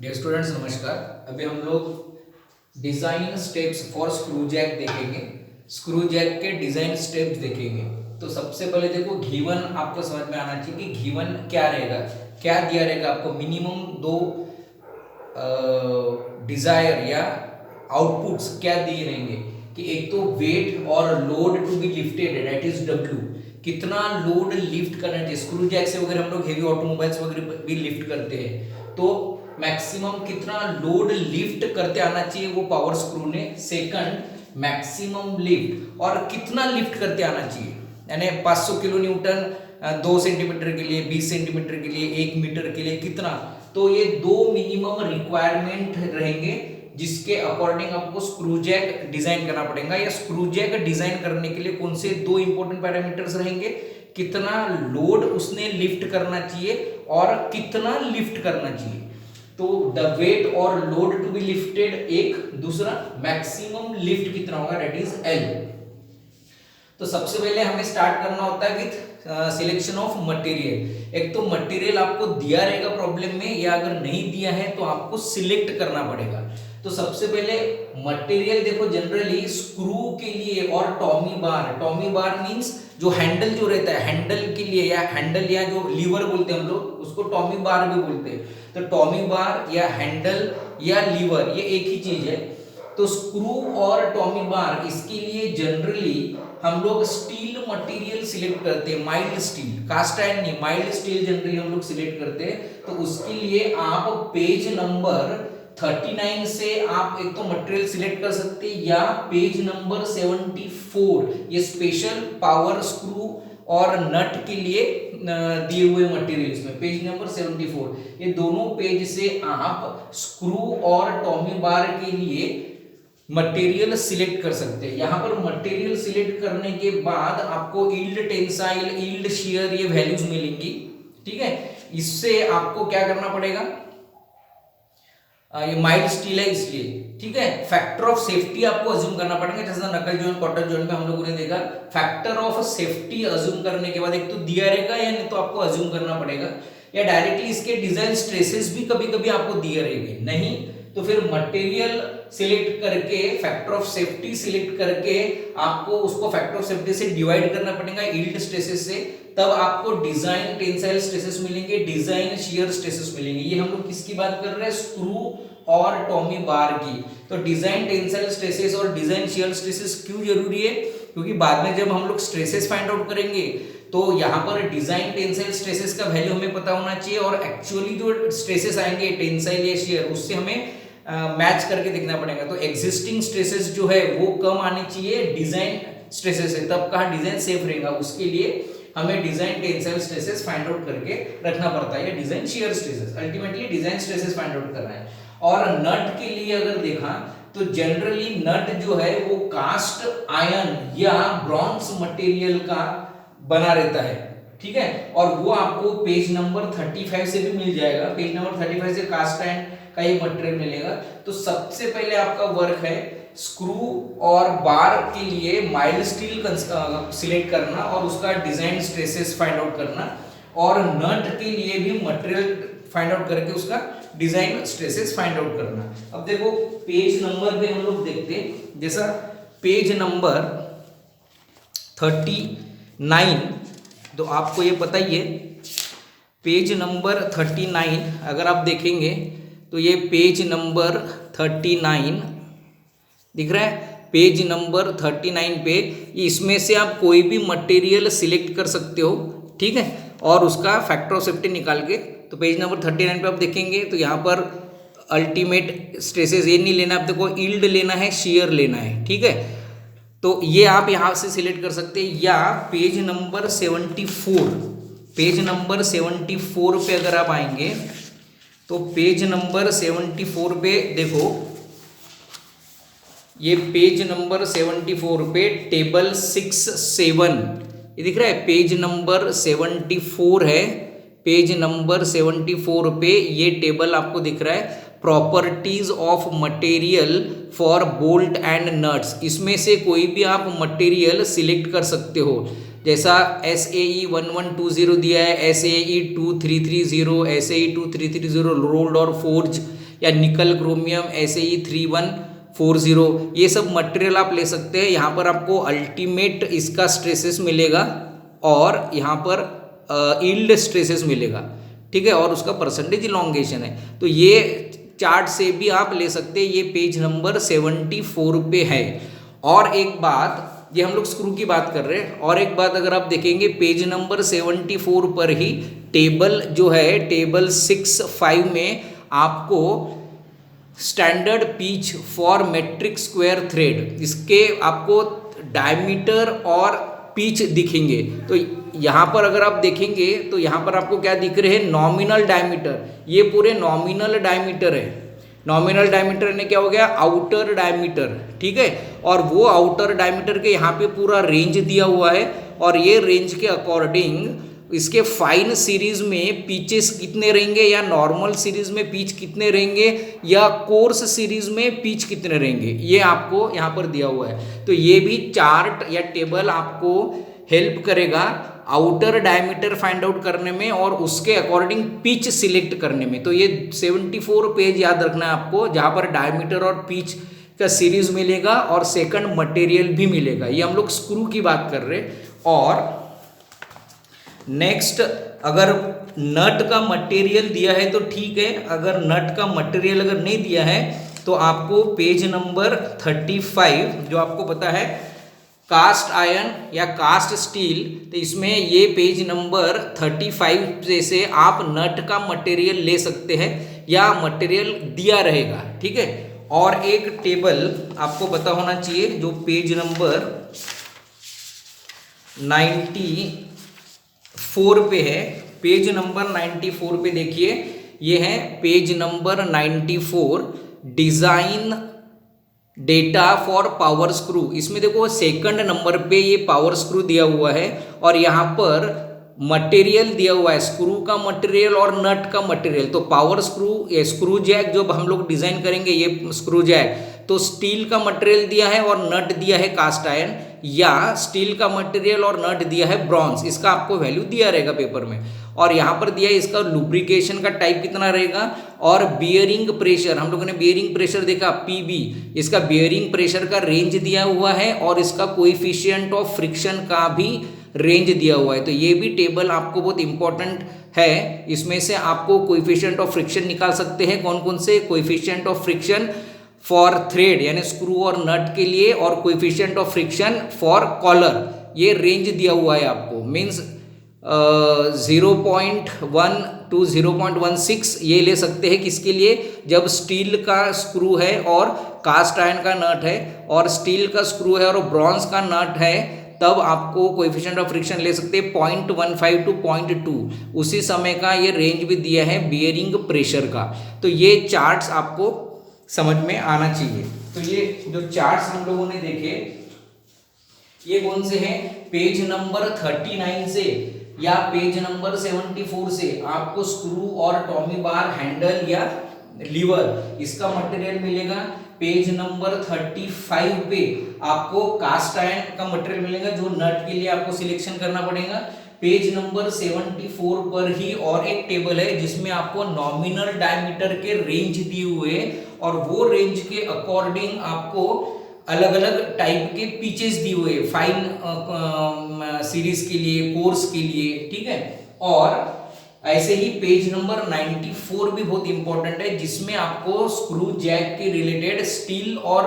Dear students नमस्कार। अभी हम लोग design steps for screw jack देखेंगे। स्क्रू जैक के डिजाइन स्टेप्स देखेंगे। तो सबसे पहले देखो घीवन आपको समझ में आना चाहिए कि घीवन क्या रहेगा, क्या दिया रहेगा आपको। मिनिमम दो डिजायर या आउटपुट्स क्या दिए रहेंगे कि एक तो वेट और load to be lifted that is W, कितना लोड लिफ्ट करना चाहिए। स्क्रू जैक से वगैरह हम लोग हेवी ऑटोमोबाइल्स वगैरह भी लिफ्ट करते हैं, तो मैक्सिमम कितना लोड लिफ्ट करते आना चाहिए वो पावर स्क्रू ने। सेकंड मैक्सिमम लिफ्ट, और कितना लिफ्ट करते आना चाहिए, यानी 500 किलो न्यूटन 2 सेंटीमीटर के लिए, 20 सेंटीमीटर के लिए, 1 मीटर के लिए कितना। तो ये दो मिनिमम रिक्वायरमेंट रहेंगे जिसके अकॉर्डिंग आपको स्क्रू जैक डिजाइन करना पड़ेगा। या स्क्रू जैक डिजाइन करने के लिए कौन से दो इंपॉर्टेंट पैरामीटर्स रहेंगे, कितना लोड उसने लिफ्ट करना चाहिए और कितना लिफ्ट करना चाहिए। तो द वेट और लोड टू बी लिफ्टेड एक, दूसरा मैक्सिमम लिफ्ट कितना होगा दैट इज एल। तो सबसे पहले हमें स्टार्ट करना होता है विथ सिलेक्शन ऑफ मटेरियल। एक तो मटेरियल आपको दिया रहेगा प्रॉब्लम में, या अगर नहीं दिया है तो आपको सिलेक्ट करना पड़ेगा। तो सबसे पहले मटेरियल देखो, जनरली स्क्रू के लिए और टॉमी बार मींस जो हैंडल जो रहता है, हैंडल के लिए या हैंडल या जो लीवर बोलते हैं हम लोग उसको टॉमी बार भी बोलते हैं। तो टॉमी बार या हैंडल या लीवर ये एक ही चीज है। तो स्क्रू और टॉमी बार इसके लिए जनरली हम लोग स्टील मटेरियल सिलेक्ट करते हैं, माइल्ड स्टील, कास्ट आयरन नहीं, माइल्ड स्टील जनरली हम लोग सिलेक्ट करते हैं। तो उसके लिए आप पेज नंबर 39 से आप एक तो मटेरियल सिलेक्ट कर सकते हैं, या पेज नंबर 74 ये स्पेशल पावर स्क्रू और नट के लिए दिए हुए मटेरियल्स में पेज नंबर 74 ये दोनों पेज से आप स्क्रू और टॉमी बार के लिए मटेरियल सिलेक्ट कर सकते हैं। यहां पर मटेरियल सिलेक्ट करने के बाद आपको यील्ड टेंसाइल, यील्ड शियर ये वैल्यूज मिलेंगी, ठीक है। इससे आपको क्या करना पड़ेगा, ये माइल्ड स्टील है इसलिए, ठीक है। फैक्टर ऑफ सेफ्टी आपको अज्यूम करना पड़ेगा, जैसा नकल जॉइंट कॉटन जॉइंट में हम लोगों ने देखा। फैक्टर ऑफ सेफ्टी अज्यूम करने के बाद एक तो दिया रहेगा या नहीं तो आपको अज्यूम करना पड़ेगा, या डायरेक्टली इसके डिजाइन स्ट्रेसेस भी कभी कभी आपको दिए रहेंगे। नहीं तो फिर मटेरियल सिलेक्ट करके फैक्टर ऑफ सेफ्टी सिलेक्ट करके आपको उसको फैक्टर ऑफ सेफ्टी से डिवाइड करना पड़ेगा यील्ड स्ट्रेसेस से, तब आपको डिजाइन टेंसाइल स्ट्रेसेस मिलेंगे, डिजाइन शियर स्ट्रेसेस मिलेंगे। ये हम लोग किसकी बात कर रहे हैं, स्क्रू और टॉमी बार की। तो डिजाइन टेंसाइल स्ट्रेसेस और डिजाइन शियर स्ट्रेसेस क्यों जरूरी है, क्योंकि बाद में जब हम लोग स्ट्रेसेस फाइंड आउट करेंगे तो यहाँ पर डिजाइन टेंसाइल स्ट्रेसेस का वैल्यू हमें पता होना चाहिए, और एक्चुअली जो स्ट्रेसेस आएंगे टेंसाइल या शियर उससे हमें मैच करके देखना पड़ेगा। तो एग्जिस्टिंग स्ट्रेसेस जो है वो कम आनी चाहिए डिजाइन स्ट्रेसेस है, तब कहाँ डिजाइन सेफ रहेगा। उसके लिए हमें design tensile stresses find out करके रखना पड़ता है, या design shear stresses, ultimately design stresses find out करना है। और नट के लिए अगर देखा तो जनरली नट जो है वो कास्ट आयरन या ब्रॉन्ज मटेरियल का बना रहता है, ठीक है। और वो आपको पेज नंबर 35 से भी मिल जाएगा। पेज नंबर 35 से कास्ट आयरन का ये मटेरियल मिलेगा। तो सबसे पहले आपका वर्क है स्क्रू और बार के लिए माइल्ड स्टील सिलेक्ट करना और उसका डिजाइन स्ट्रेसेस फाइंड आउट करना, और नट के लिए भी मटेरियल फाइंड आउट करके उसका डिजाइन स्ट्रेसेस फाइंड आउट करना। अब देखो पेज नंबर पे हम लोग देखते हैं, जैसा पेज नंबर 39, तो आपको ये पता ही है पेज नंबर 39 अगर आप देखेंगे तो ये पेज नंबर 39 दिख रहा है। पेज नंबर 39 पे इसमें से आप कोई भी मटेरियल सिलेक्ट कर सकते हो, ठीक है, और उसका फैक्टर ऑफ सेफ्टी निकाल के। तो पेज नंबर 39 पे आप देखेंगे तो यहाँ पर अल्टीमेट स्ट्रेसेस ये नहीं लेना, आपको यील्ड लेना है, शियर लेना है, ठीक है। तो ये आप यहाँ से सिलेक्ट कर सकते हैं, या पेज नंबर 74, पेज नंबर 74 पे अगर आप आएंगे तो पेज नंबर 74 पे देखो, ये पेज नंबर 74 पे टेबल 6-7 ये दिख रहा है, पेज नंबर 74 है। पेज नंबर 74 पे ये टेबल आपको दिख रहा है, properties of material for bolt and nuts. इसमें से कोई भी आप मटेरियल सिलेक्ट कर सकते हो, जैसा SAE 1120 दिया है, SAE 2330, SAE 2330 रोल्ड और फोर्ज, या निकल क्रोमियम SAE3140, ये सब मटेरियल आप ले सकते हैं। यहाँ पर आपको अल्टीमेट इसका स्ट्रेसेस मिलेगा और यहाँ पर यील्ड स्ट्रेसेस मिलेगा, ठीक है, और उसका परसेंटेज इलॉन्गेशन है। तो ये चार्ट से भी आप ले सकते हैं, ये पेज नंबर 74 पे है। और एक बात, ये हम लोग स्क्रू की बात कर रहे हैं, और एक बात अगर आप देखेंगे पेज नंबर 74 पर ही टेबल जो है, टेबल 6.5 में आपको standard pitch for metric square thread, इसके आपको डायमीटर और पिच दिखेंगे। तो यहाँ पर अगर आप देखेंगे तो यहाँ पर आपको क्या दिख रहे हैं, नॉमिनल डायमीटर, ये पूरे नॉमिनल डायमीटर है। नॉमिनल डायमीटर यानी क्या हो गया, आउटर डायमीटर, ठीक है। और वो आउटर डायमीटर के यहाँ पे पूरा रेंज दिया हुआ है, और ये रेंज के अकॉर्डिंग इसके फाइन सीरीज में पिचेस कितने रहेंगे, या नॉर्मल सीरीज में पिच कितने रहेंगे, या कोर्स सीरीज में पिच कितने रहेंगे, ये आपको यहाँ पर दिया हुआ है। तो ये भी चार्ट या टेबल आपको हेल्प करेगा आउटर डायमीटर फाइंड आउट करने में और उसके अकॉर्डिंग पिच सिलेक्ट करने में। तो ये 74 पेज याद रखना है आपको, जहाँ पर डायमीटर और पिच का सीरीज मिलेगा और सेकंड मटेरियल भी मिलेगा। ये हम लोग स्क्रू की बात कर रहे हैं। और नेक्स्ट, अगर नट का मटेरियल दिया है तो ठीक है, अगर नट का मटेरियल अगर नहीं दिया है तो आपको पेज नंबर 35 जो आपको पता है कास्ट आयरन या कास्ट स्टील, तो इसमें ये पेज नंबर 35 से आप नट का मटेरियल ले सकते हैं या मटेरियल दिया रहेगा, ठीक है। और एक टेबल आपको पता होना चाहिए जो पेज नंबर 94 पे है। पेज नंबर 94 पे देखिए, ये है page number 94, design data for power screw. इसमें देखो सेकंड नंबर पे ये पावर स्क्रू दिया हुआ है और यहाँ पर मटेरियल दिया हुआ है, स्क्रू का मटेरियल और नट का मटेरियल। तो पावर स्क्रू, ये स्क्रू जैक जो हम लोग डिजाइन करेंगे, ये स्क्रू जैक तो स्टील का मटेरियल दिया है और नट दिया है कास्ट आयरन, या स्टील का मटेरियल और नट दिया है ब्रॉन्ज। इसका आपको वैल्यू दिया रहेगा पेपर में। और यहाँ पर दिया है इसका लुब्रिकेशन का टाइप कितना रहेगा, और बियरिंग प्रेशर, हम लोगों ने बियरिंग प्रेशर देखा PB, इसका बियरिंग प्रेशर का रेंज दिया हुआ है और इसका कोएफिशिएंट ऑफ फ्रिक्शन का भी रेंज दिया हुआ है। तो ये भी टेबल आपको बहुत इंपॉर्टेंट है। इसमें से आपको कोएफिशिएंट ऑफ फ्रिक्शन निकाल सकते हैं, कौन कौन से, coefficient of friction for thread यानी स्क्रू और नट के लिए, और coefficient of friction for collar, ये रेंज दिया हुआ है आपको, मीन्स 0.1 to 0.16 ये ले सकते हैं। किसके लिए, जब स्टील का स्क्रू है और कास्ट आयरन का नट है, और स्टील का स्क्रू है और ब्रॉन्ज का नट है, तब आपको कोएफिशिएंट ऑफ फ्रिक्शन ले सकते हैं 0.15 to 0.2। उसी समय का ये रेंज भी दिया है बियरिंग प्रेशर का। तो ये चार्ट्स आपको समझ में आना चाहिए। तो ये जो चार्ट्स हम लोगों ने देखे, ये कौन से हैं, पेज नंबर 39 से या पेज नंबर 74 से आपको स्क्रू और टॉमी बार हैंडल या लीवर इसका मटेरियल मिलेगा। पेज नंबर 35 पे आपको कास्ट आयरन का मटेरियल मिलेगा जो नट के लिए आपको सिलेक्शन करना पड़ेगा। पेज नंबर 74 पर ही और एक टेबल है जिसमें आपको नॉमिनल डायमीटर के रेंज दिए हुए और वो रेंज के अकॉर्डिंग आपको अलग अलग टाइप के पिचेस दिए हुए, फाइन सीरीज के लिए, कोर्स के लिए, ठीक है। और ऐसे ही पेज नंबर 94 भी बहुत इंपॉर्टेंट है जिसमें आपको स्क्रू जैक के रिलेटेड स्टील और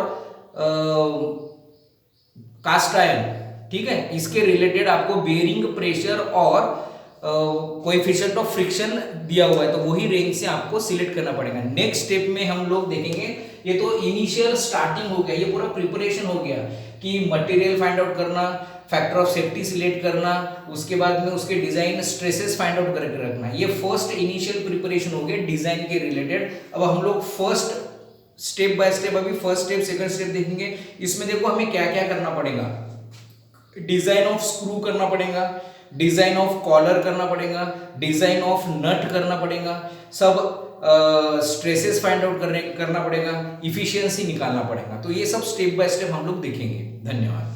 कास्ट आयरन, ठीक है, इसके रिलेटेड आपको बेयरिंग प्रेशर और कोएफिशिएंट ऑफ फ्रिक्शन दिया हुआ है। तो वही रेंज से आपको सिलेक्ट करना पड़ेगा। नेक्स्ट स्टेप में हम लोग देखेंगे, ये तो इनिशियल स्टार्टिंग हो गया, ये पूरा प्रिपरेशन हो गया कि मटेरियल फाइंड आउट करना, फैक्टर ऑफ सेफ्टी सिलेक्ट करना, उसके बाद में उसके डिजाइन स्ट्रेसेस फाइंड आउट करके रखना। ये फर्स्ट इनिशियल प्रिपरेशन हो गया डिजाइन के रिलेटेड। अब हम लोग फर्स्ट स्टेप बाय स्टेप, अभी फर्स्ट स्टेप सेकंड स्टेप देखेंगे। इसमें देखो हमें क्या क्या करना पड़ेगा, डिजाइन ऑफ स्क्रू करना पड़ेगा, डिजाइन ऑफ कॉलर करना पड़ेगा, डिजाइन ऑफ नट करना पड़ेगा, सब स्ट्रेसेस फाइंड आउट करना पड़ेगा, इफिशियंसी निकालना पड़ेगा। तो ये सब स्टेप बाय स्टेप हम लोग देखेंगे। धन्यवाद।